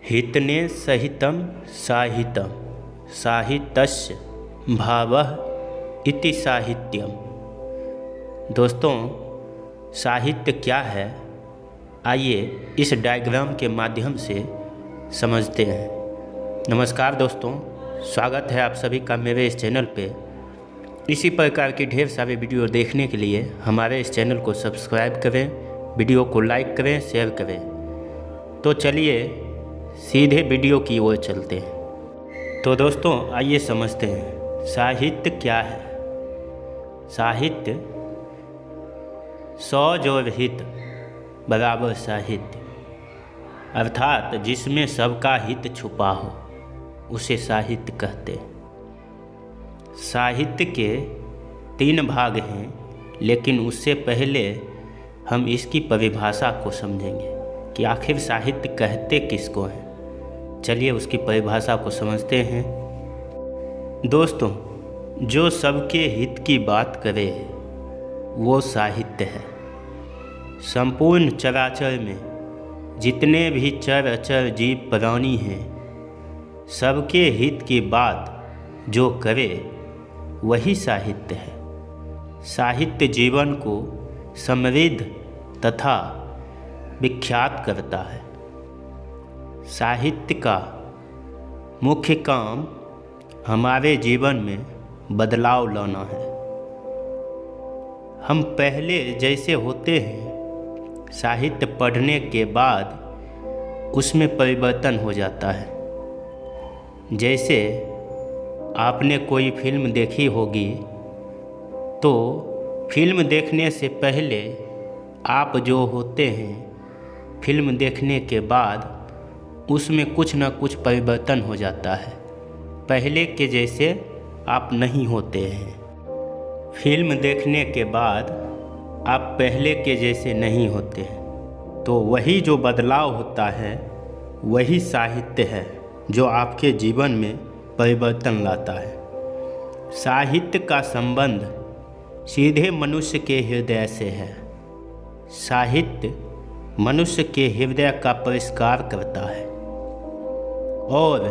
हितने सहितं साहित्यं साहित्यस्य भावः इति साहित्यम। दोस्तों, साहित्य क्या है, आइए इस डायग्राम के माध्यम से समझते हैं। नमस्कार दोस्तों, स्वागत है आप सभी का मेरे इस चैनल पे। इसी प्रकार की ढेर सारे वीडियो देखने के लिए हमारे इस चैनल को सब्सक्राइब करें, वीडियो को लाइक करें, शेयर करें। तो चलिए सीधे वीडियो की ओर चलते हैं। तो दोस्तों, आइए समझते हैं साहित्य क्या है। साहित्य सौ जोड़ हित बराबर साहित्य, अर्थात जिसमें सबका हित छुपा हो उसे साहित्य कहते हैं। साहित्य के 3 भाग हैं, लेकिन उससे पहले हम इसकी परिभाषा को समझेंगे कि आखिर साहित्य कहते किसको हैं। चलिए उसकी परिभाषा को समझते हैं। दोस्तों, जो सबके हित की बात करे वो साहित्य है। संपूर्ण चराचर में जितने भी चर अचर जीव प्राणी हैं, सबके हित की बात जो करे वही साहित्य है। साहित्य जीवन को समृद्ध तथा विख्यात करता है। साहित्य का मुख्य काम हमारे जीवन में बदलाव लाना है। हम पहले जैसे होते हैं, साहित्य पढ़ने के बाद उसमें परिवर्तन हो जाता है। जैसे आपने कोई फिल्म देखी होगी, तो फिल्म देखने से पहले आप जो होते हैं, फिल्म देखने के बाद उसमें कुछ न कुछ परिवर्तन हो जाता है। पहले के जैसे आप नहीं होते हैं। फिल्म देखने के बाद आप पहले के जैसे नहीं होते हैं। तो वही जो बदलाव होता है वही साहित्य है, जो आपके जीवन में परिवर्तन लाता है। साहित्य का संबंध सीधे मनुष्य के हृदय से है। साहित्य मनुष्य के हृदय का परिष्कार करता है और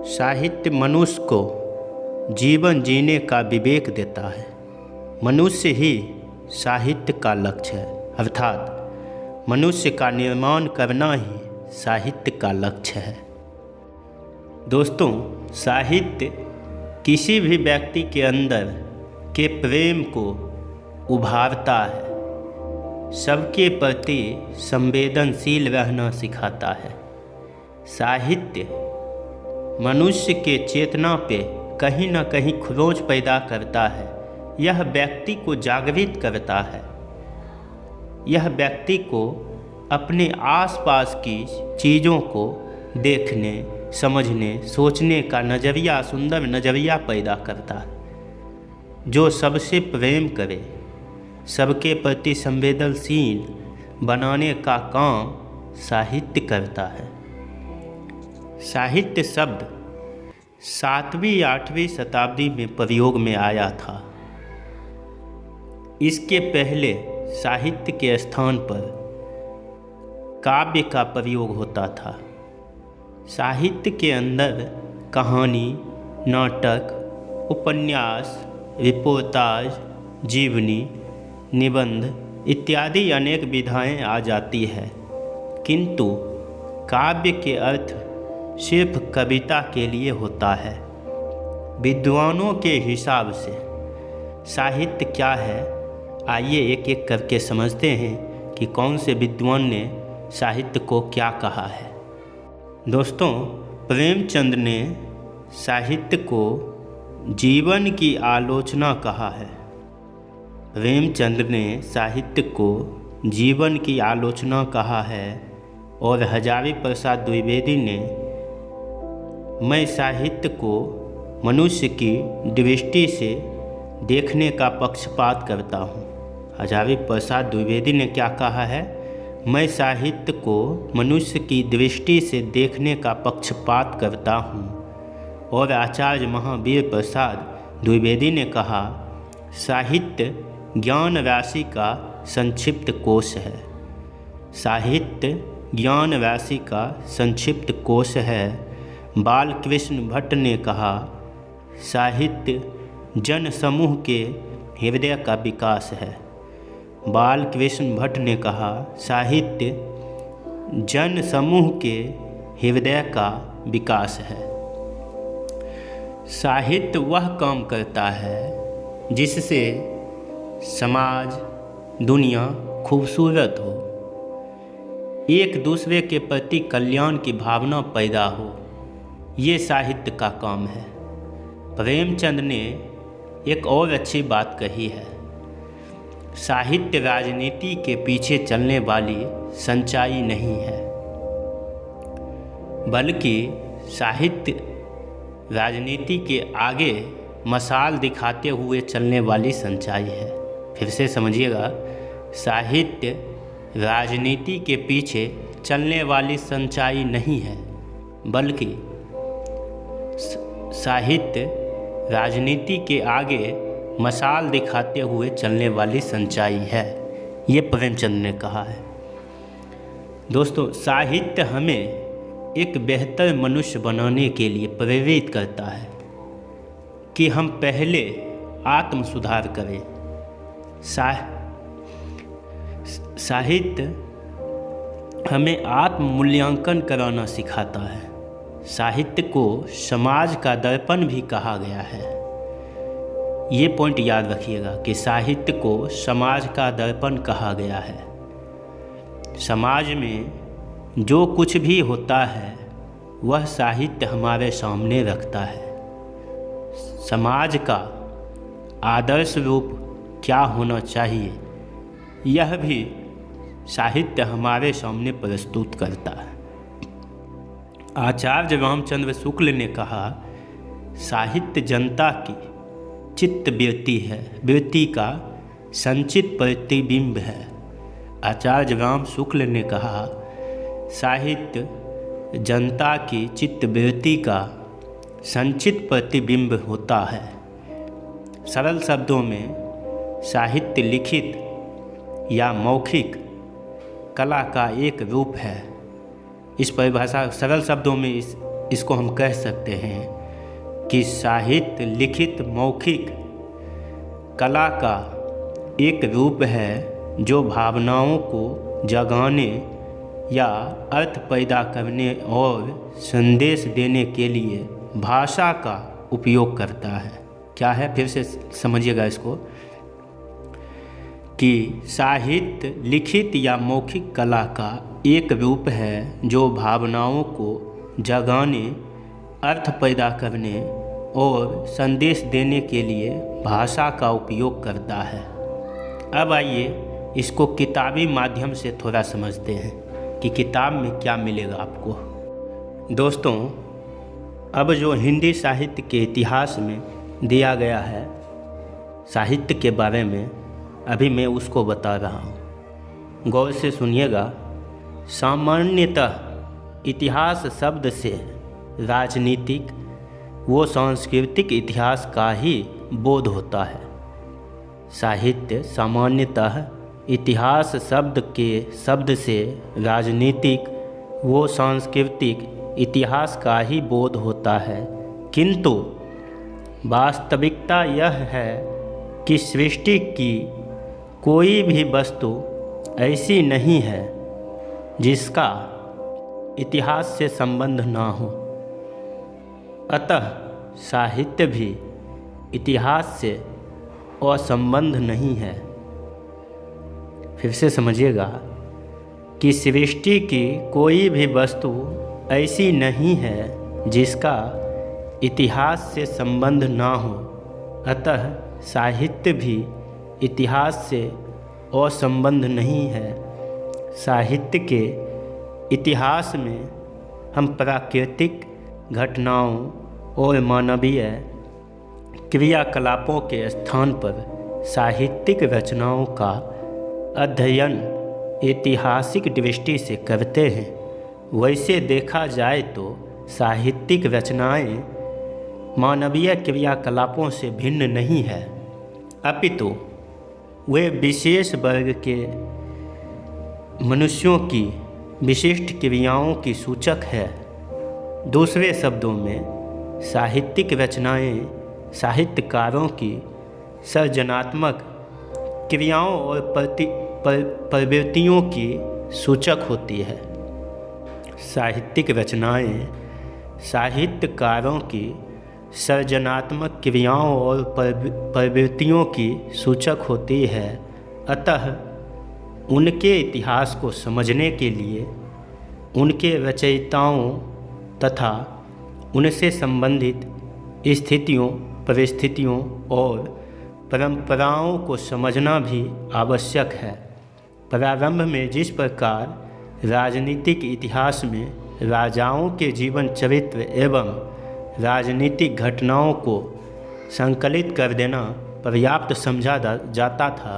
साहित्य मनुष्य को जीवन जीने का विवेक देता है। मनुष्य ही साहित्य का लक्ष्य है, अर्थात मनुष्य का निर्माण करना ही साहित्य का लक्ष्य है। दोस्तों, साहित्य किसी भी व्यक्ति के अंदर के प्रेम को उभारता है, सबके प्रति संवेदनशील रहना सिखाता है। साहित्य मनुष्य के चेतना पे कहीं न कहीं खरोंच पैदा करता है। यह व्यक्ति को जागृत करता है। यह व्यक्ति को अपने आसपास की चीज़ों को देखने, समझने, सोचने का नज़रिया, सुंदर नज़रिया पैदा करता है। जो सबसे प्रेम करे, सबके प्रति संवेदनशील बनाने का काम साहित्य करता है। साहित्य शब्द 7वीं 8वीं शताब्दी में प्रयोग में आया था। इसके पहले साहित्य के स्थान पर काव्य का प्रयोग होता था। साहित्य के अंदर कहानी, नाटक, उपन्यास, रिपोर्टाज, जीवनी, निबंध इत्यादि अनेक विधाएं आ जाती है। किंतु काव्य के अर्थ सिर्फ कविता के लिए होता है। विद्वानों के हिसाब से साहित्य क्या है, आइए एक एक करके समझते हैं कि कौन से विद्वान ने साहित्य को क्या कहा है। दोस्तों, प्रेमचंद ने साहित्य को जीवन की आलोचना कहा है। प्रेमचंद ने साहित्य को जीवन की आलोचना कहा है और हजारी प्रसाद द्विवेदी ने मैं साहित्य को मनुष्य की दृष्टि से देखने का पक्षपात करता हूँ। हजारी प्रसाद द्विवेदी ने क्या कहा है? मैं साहित्य को मनुष्य की दृष्टि से देखने का पक्षपात करता हूँ। और आचार्य महावीर प्रसाद द्विवेदी ने कहा, साहित्य ज्ञान राशि का संक्षिप्त कोश है। साहित्य ज्ञान राशि का संक्षिप्त कोश है। बालकृष्ण भट्ट ने कहा, साहित्य जन समूह के हृदय का विकास है। बालकृष्ण भट्ट ने कहा, साहित्य जन समूह के हृदय का विकास है। साहित्य वह काम करता है जिससे समाज, दुनिया खूबसूरत हो, एक दूसरे के प्रति कल्याण की भावना पैदा हो, ये साहित्य का काम है। प्रेमचंद ने एक और अच्छी बात कही है, साहित्य राजनीति के पीछे चलने वाली सच्चाई नहीं है, बल्कि साहित्य राजनीति के आगे मशाल दिखाते हुए चलने वाली सच्चाई है। फिर से समझिएगा, साहित्य राजनीति के पीछे चलने वाली सच्चाई नहीं है, बल्कि साहित्य राजनीति के आगे मशाल दिखाते हुए चलने वाली सच्चाई है, ये प्रेमचंद ने कहा है। दोस्तों, साहित्य हमें एक बेहतर मनुष्य बनाने के लिए प्रेरित करता है कि हम पहले आत्म सुधार करें। साहित्य हमें आत्म मूल्यांकन कराना सिखाता है। साहित्य को समाज का दर्पण भी कहा गया है। ये पॉइंट याद रखिएगा कि साहित्य को समाज का दर्पण कहा गया है। समाज में जो कुछ भी होता है वह साहित्य हमारे सामने रखता है। समाज का आदर्श रूप क्या होना चाहिए, यह भी साहित्य हमारे सामने प्रस्तुत करता है। आचार्य रामचंद्र शुक्ल ने कहा, साहित्य जनता की चित्त वृत्ति का संचित प्रतिबिंब है। आचार्य राम शुक्ल ने कहा, साहित्य जनता की चित्त वृत्ति का संचित प्रतिबिंब होता है। सरल शब्दों में साहित्य लिखित या मौखिक कला का एक रूप है। इस परिभाषा सरल शब्दों में इसको हम कह सकते हैं कि साहित्य लिखित मौखिक कला का एक रूप है जो भावनाओं को जगाने या अर्थ पैदा करने और संदेश देने के लिए भाषा का उपयोग करता है। क्या है, फिर से समझिएगा इसको, कि साहित्य लिखित या मौखिक कला का एक रूप है जो भावनाओं को जगाने, अर्थ पैदा करने और संदेश देने के लिए भाषा का उपयोग करता है। अब आइए इसको किताबी माध्यम से थोड़ा समझते हैं कि किताब में क्या मिलेगा आपको। दोस्तों, अब जो हिंदी साहित्य के इतिहास में दिया गया है साहित्य के बारे में, अभी मैं उसको बता रहा हूँ, गौर से सुनिएगा। सामान्यतः इतिहास शब्द से राजनीतिक व सांस्कृतिक इतिहास का ही बोध होता है। साहित्य सामान्यतः इतिहास शब्द से राजनीतिक व सांस्कृतिक इतिहास का ही बोध होता है, किंतु वास्तविकता यह है कि सृष्टि की कोई भी वस्तु ऐसी नहीं है जिसका इतिहास से संबंध ना हो। अतः साहित्य भी इतिहास से असंबद्ध नहीं है। फिर से समझिएगा कि सृष्टि की कोई भी वस्तु ऐसी नहीं है जिसका इतिहास से संबंध ना हो। अतः साहित्य भी इतिहास से असंबद्ध नहीं है। साहित्य के इतिहास में हम प्राकृतिक घटनाओं और मानवीय क्रियाकलापों के स्थान पर साहित्यिक रचनाओं का अध्ययन ऐतिहासिक दृष्टि से करते हैं। वैसे देखा जाए तो साहित्यिक रचनाएं मानवीय क्रियाकलापों से भिन्न नहीं है, अपितु वे विशेष वर्ग के मनुष्यों की विशिष्ट क्रियाओं की सूचक है। दूसरे शब्दों में साहित्यिक रचनाएं साहित्यकारों की सृजनात्मक क्रियाओं और प्रवृत्तियों की सूचक होती है। साहित्यिक रचनाएं साहित्यकारों की सृजनात्मक क्रियाओं और प्रवृत्तियों की सूचक होती है। अतः उनके इतिहास को समझने के लिए उनके रचयिताओं तथा उनसे संबंधित स्थितियों, परिस्थितियों और परंपराओं को समझना भी आवश्यक है। प्रारंभ में जिस प्रकार राजनीतिक इतिहास में राजाओं के जीवन चरित्र एवं राजनीतिक घटनाओं को संकलित कर देना पर्याप्त समझा जाता था,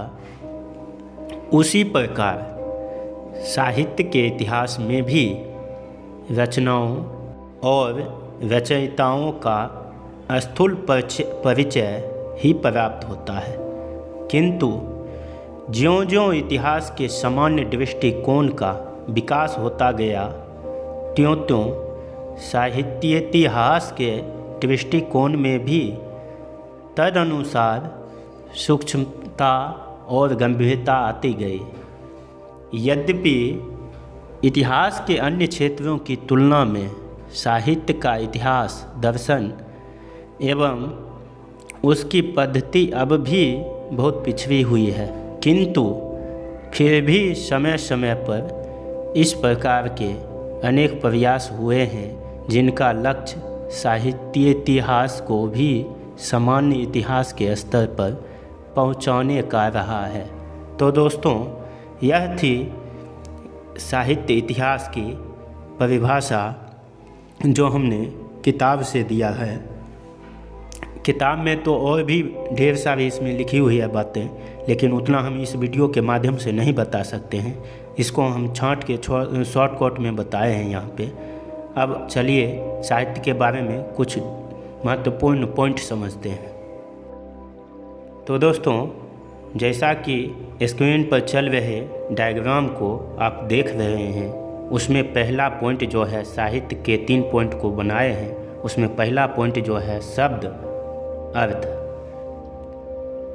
उसी प्रकार साहित्य के इतिहास में भी रचनाओं और रचयिताओं का स्थूल परिचय ही पर्याप्त होता है। किंतु ज्यों-ज्यों इतिहास के सामान्य दृष्टिकोण का विकास होता गया, त्यों-त्यों साहित्यातिहास के दृष्टिकोण में भी तदनुसार सूक्ष्मता और गंभीरता आती गई। यद्यपि इतिहास के अन्य क्षेत्रों की तुलना में साहित्य का इतिहास, दर्शन एवं उसकी पद्धति अब भी बहुत पिछड़ी हुई है, किंतु फिर भी समय समय पर इस प्रकार के अनेक प्रयास हुए हैं जिनका लक्ष्य साहित्य इतिहास को भी सामान्य इतिहास के स्तर पर पहुंचाने का रहा है। तो दोस्तों, यह थी साहित्य इतिहास की परिभाषा जो हमने किताब से दिया है। किताब में तो और भी ढेर सारी इसमें लिखी हुई है बातें, लेकिन उतना हम इस वीडियो के माध्यम से नहीं बता सकते हैं। इसको हम छांट के शॉर्टकट में बताए हैं यहाँ पे। अब चलिए साहित्य के बारे में कुछ महत्वपूर्ण पॉइंट समझते हैं। तो दोस्तों, जैसा कि स्क्रीन पर चल रहे डायग्राम को आप देख रहे हैं, उसमें पहला पॉइंट जो है साहित्य के 3 पॉइंट को बनाए हैं। उसमें पहला पॉइंट जो है शब्द अर्थ।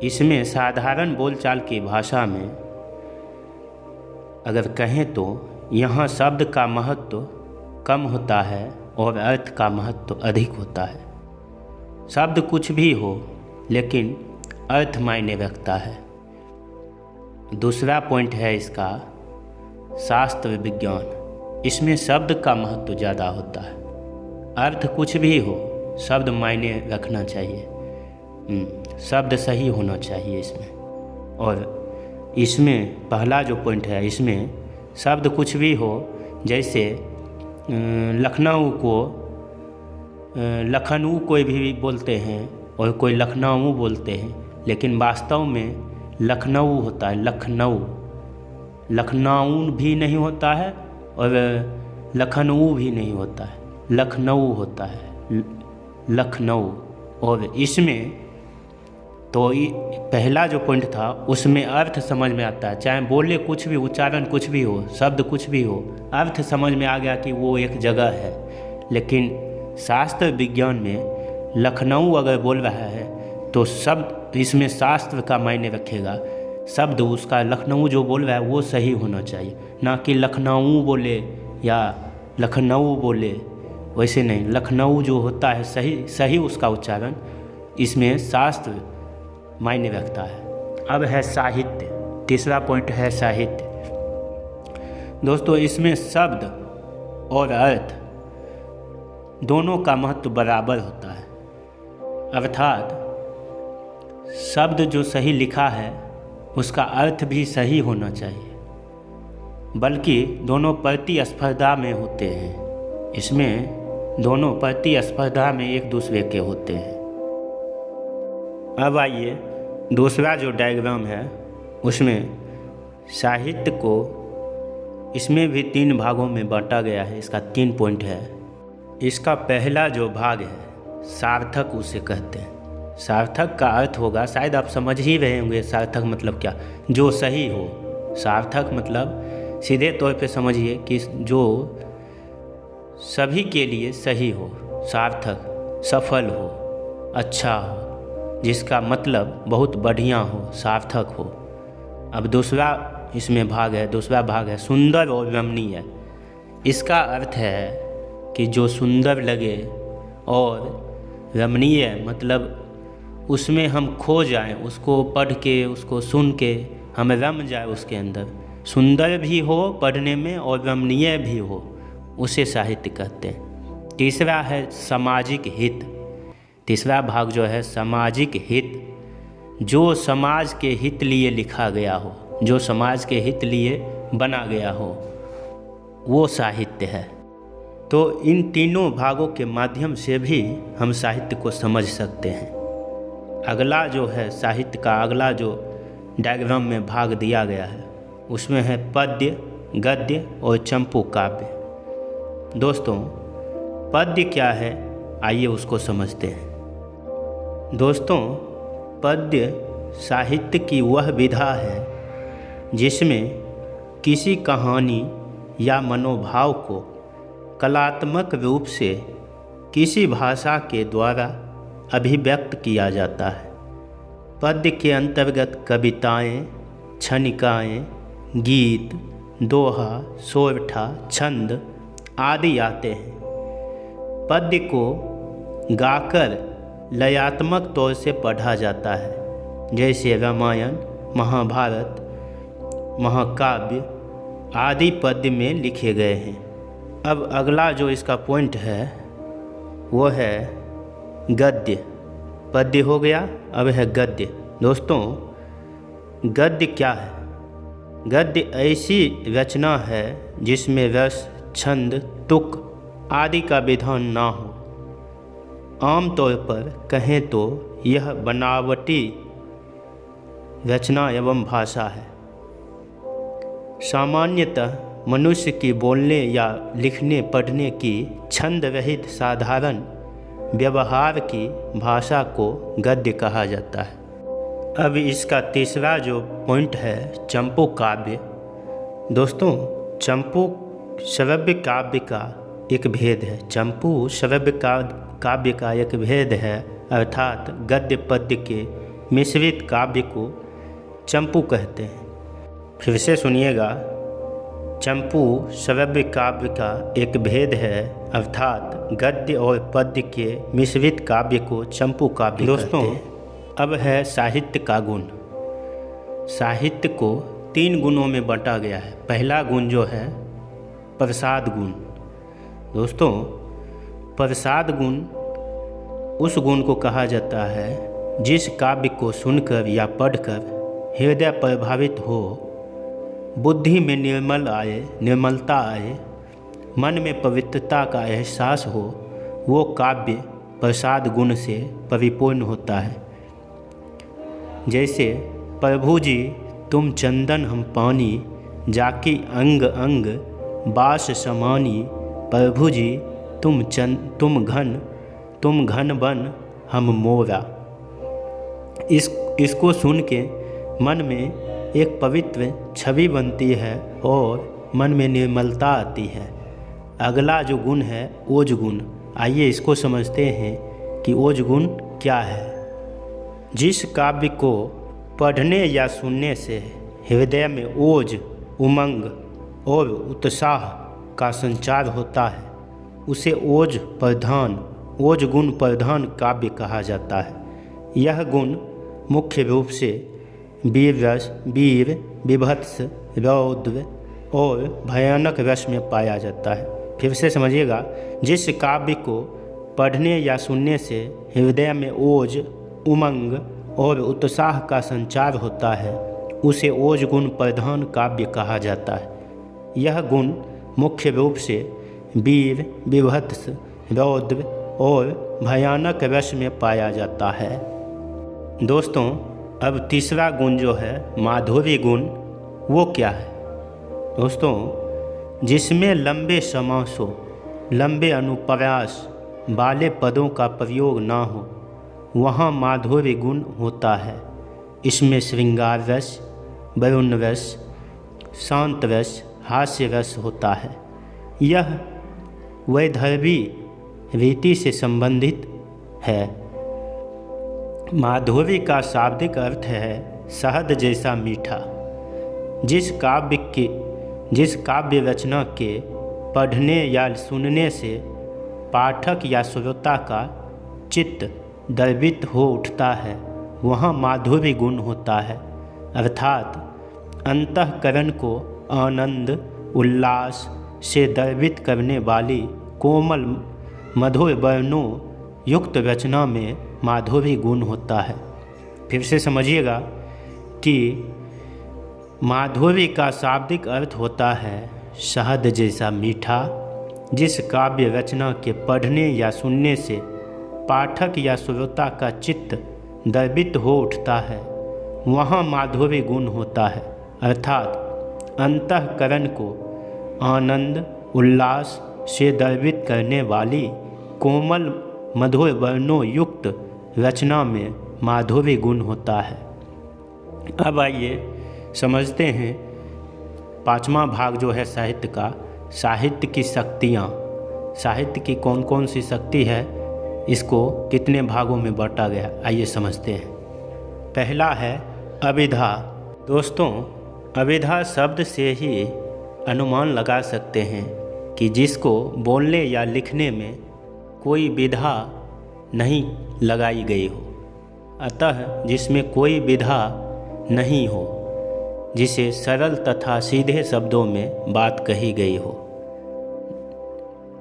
इसमें साधारण बोलचाल की भाषा में अगर कहें तो यहाँ शब्द का महत्व कम होता है और अर्थ का महत्व अधिक होता है। शब्द कुछ भी हो, लेकिन अर्थ मायने रखता है। दूसरा पॉइंट है इसका शास्त्र विज्ञान। इसमें शब्द का महत्व ज़्यादा होता है। अर्थ कुछ भी हो, शब्द मायने रखना चाहिए, शब्द सही होना चाहिए इसमें। और इसमें पहला जो पॉइंट है, इसमें शब्द कुछ भी हो, जैसे लखनऊ को लखनऊ कोई भी बोलते हैं और कोई लखनऊ बोलते हैं, लेकिन वास्तव में लखनऊ होता है। लखनऊ भी नहीं होता है और लखनऊ भी नहीं होता है, लखनऊ होता है, लखनऊ। और इसमें तो पहला जो पॉइंट था उसमें अर्थ समझ में आता है, चाहे बोले कुछ भी, उच्चारण कुछ भी हो, शब्द कुछ भी हो, अर्थ समझ में आ गया कि वो एक जगह है। लेकिन शास्त्र विज्ञान में लखनऊ अगर बोल रहा है तो शब्द इसमें शास्त्र का मायने रखेगा। शब्द उसका लखनऊ जो बोल रहा है वो सही होना चाहिए, ना कि लखनऊ बोले या लखनऊ बोले, वैसे नहीं। लखनऊ जो होता है सही उसका उच्चारण, इसमें शास्त्र मायने रखता है। अब है साहित्य। तीसरा पॉइंट है साहित्य। दोस्तों, इसमें शब्द और अर्थ दोनों का महत्व बराबर होता है। अर्थात शब्द जो सही लिखा है उसका अर्थ भी सही होना चाहिए, बल्कि दोनों प्रतिस्पर्धा में होते हैं। इसमें दोनों प्रतिस्पर्धा में एक दूसरे के होते हैं। अब आइए दूसरा जो डायग्राम है उसमें साहित्य को इसमें भी 3 भागों में बांटा गया है। इसका 3 पॉइंट है। इसका पहला जो भाग है सार्थक उसे कहते हैं। सार्थक का अर्थ होगा, शायद आप समझ ही रहे होंगे सार्थक मतलब क्या, जो सही हो। सार्थक मतलब सीधे तौर पे समझिए कि जो सभी के लिए सही हो, सार्थक, सफल हो, अच्छा हो, जिसका मतलब बहुत बढ़िया हो, सार्थक हो। अब दूसरा इसमें भाग है, दूसरा भाग है सुंदर और रमणीय। इसका अर्थ है कि जो सुंदर लगे और रमणीय मतलब उसमें हम खो जाएं, उसको पढ़ के, उसको सुन के हम रम जाए उसके अंदर। सुंदर भी हो पढ़ने में और रमणीय भी हो, उसे साहित्य कहते हैं। तीसरा है सामाजिक हित। तीसरा भाग जो है सामाजिक हित, जो समाज के हित लिए लिखा गया हो, जो समाज के हित लिए बना गया हो, वो साहित्य है। तो इन तीनों भागों के माध्यम से भी हम साहित्य को समझ सकते हैं। अगला जो है साहित्य का अगला जो डायग्राम में भाग दिया गया है उसमें है पद्य, गद्य और चंपू काव्य। दोस्तों पद्य क्या है, आइए उसको समझते हैं। दोस्तों पद्य साहित्य की वह विधा है जिसमें किसी कहानी या मनोभाव को कलात्मक रूप से किसी भाषा के द्वारा अभिव्यक्त किया जाता है। पद्य के अंतर्गत कविताएं, क्षणिकाएं, गीत, दोहा, सोरठा, छंद आदि आते हैं। पद्य को गाकर लयात्मक तौर से पढ़ा जाता है, जैसे रामायण, महाभारत, महाकाव्य आदि पद्य में लिखे गए हैं। अब अगला जो इसका पॉइंट है वो है गद्य। पद्य हो गया, अब है गद्य। दोस्तों गद्य क्या है? गद्य ऐसी रचना है जिसमें रस, छंद, तुक आदि का विधान ना हो। आमतौर पर कहें तो यह बनावटी रचना एवं भाषा है। सामान्यतः मनुष्य की बोलने या लिखने पढ़ने की छंद रहित साधारण व्यवहार की भाषा को गद्य कहा जाता है। अब इसका तीसरा जो पॉइंट है चंपू काव्य। दोस्तों चंपू श्रव्य काव्य का एक भेद है। चंपू श्रव्य काव्य का एक भेद है, अर्थात गद्य पद्य के मिश्रित काव्य को चंपू कहते हैं। फिर से सुनिएगा, चंपू श्रव्य काव्य का एक भेद है, अर्थात गद्य और पद्य के मिश्रित काव्य को चंपू काव्य कहते हैं। अब है साहित्य का गुण। साहित्य को 3 गुणों में बांटा गया है। पहला गुण जो है प्रसाद गुण। दोस्तों प्रसाद गुण उस गुण को कहा जाता है जिस काव्य को सुनकर या पढ़कर हृदय प्रभावित हो, बुद्धि में निर्मलता आए, मन में पवित्रता का एहसास हो, वो काव्य प्रसाद गुण से परिपूर्ण होता है। जैसे प्रभु जी तुम चंदन हम पानी, जाकी अंग अंग बास समानी, प्रभु जी तुम घन बन हम मोरा। इसको सुन के मन में एक पवित्र छवि बनती है और मन में निर्मलता आती है। अगला जो गुण है ओज गुण। आइए इसको समझते हैं कि ओज गुण क्या है। जिस काव्य को पढ़ने या सुनने से हृदय में ओज, उमंग और उत्साह का संचार होता है, उसे ओज गुण प्रधान काव्य कहा जाता है। यह गुण मुख्य रूप से वीर, विभत्स, रौद्र और भयानक रस में पाया जाता है। फिर से समझिएगा, जिस काव्य को पढ़ने या सुनने से हृदय में ओज, उमंग और उत्साह का संचार होता है, उसे ओज गुण प्रधान काव्य कहा जाता है। यह गुण मुख्य रूप से वीर, विभत्स, रौद्र और भयानक रस में पाया जाता है। दोस्तों अब तीसरा गुण जो है माधुर्य गुण, वो क्या है? दोस्तों जिसमें लंबे समासों, लंबे अनुप्रास वाले पदों का प्रयोग ना हो, वहाँ माधुर्य गुण होता है। इसमें श्रृंगार रस, वरुण रस, शांत रस, हास्य रस होता है। यह वैदर्भी रीति से संबंधित है। माधुर्य का शाब्दिक अर्थ है शहद जैसा मीठा। जिस काव्य रचना के पढ़ने या सुनने से पाठक या श्रोता का चित्त द्रवित हो उठता है, वहाँ माधुर्य गुण होता है, अर्थात अंतःकरण को आनंद उल्लास से द्रवित करने वाली कोमल मधुर वर्णों युक्त रचना में माधुर्य गुण होता है। फिर से समझिएगा कि माधुर्य का शाब्दिक अर्थ होता है शहद जैसा मीठा। जिस काव्य रचना के पढ़ने या सुनने से पाठक या श्रोता का चित्त द्रवित हो उठता है, वहाँ माधुर्य गुण होता है, अर्थात अंतःकरण को आनंद उल्लास से द्रवित करने वाली कोमल मधुर वर्णों युक्त रचना में माधुर्य गुण होता है। अब आइए समझते हैं पांचवा भाग जो है साहित्य का, साहित्य की शक्तियाँ। साहित्य की कौन कौन सी शक्ति है, इसको कितने भागों में बांटा गया, आइए समझते हैं। पहला है अभिधा। दोस्तों, अभिधा शब्द से ही अनुमान लगा सकते हैं कि जिसको बोलने या लिखने में कोई विधा नहीं लगाई गई हो, अतः जिसमें कोई विधा नहीं हो, जिसे सरल तथा सीधे शब्दों में बात कही गई हो।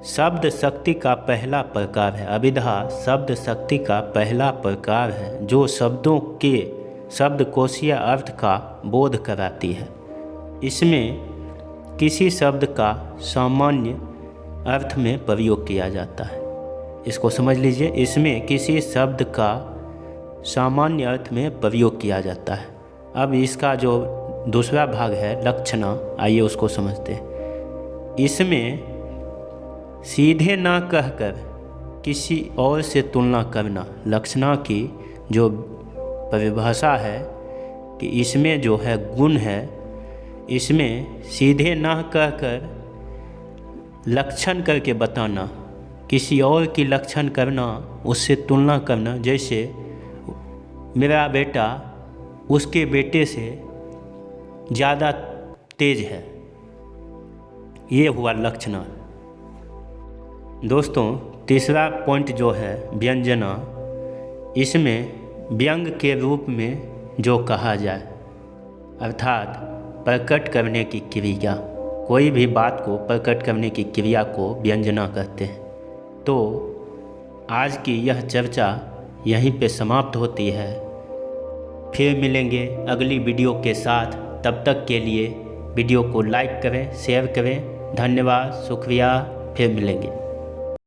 शब्द शक्ति का पहला प्रकार है। अभिधा शब्द शक्ति का पहला प्रकार है जो शब्दों के शब्दकोशीय अर्थ का बोध कराती है। इसमें किसी शब्द का सामान्य अर्थ में प्रयोग किया जाता है। इसको समझ लीजिए, इसमें किसी शब्द का सामान्य अर्थ में प्रयोग किया जाता है। अब इसका जो दूसरा भाग है लक्षणा, आइए उसको समझते हैं। इसमें सीधे ना कहकर किसी और से तुलना करना, लक्षणा की जो परिभाषा है कि इसमें जो है गुण है, इसमें सीधे ना कहकर लक्षण करके बताना, किसी और की लक्षण करना, उससे तुलना करना। जैसे मेरा बेटा उसके बेटे से ज़्यादा तेज है, ये हुआ लक्षणा। दोस्तों, तीसरा पॉइंट जो है व्यंजना। इसमें व्यंग के रूप में जो कहा जाए, अर्थात प्रकट करने की क्रिया, कोई भी बात को प्रकट करने की क्रिया को व्यंजना कहते हैं। तो आज की यह चर्चा यहीं पे समाप्त होती है। फिर मिलेंगे अगली वीडियो के साथ। तब तक के लिए वीडियो को लाइक करें, शेयर करें। धन्यवाद, शुक्रिया, फिर मिलेंगे।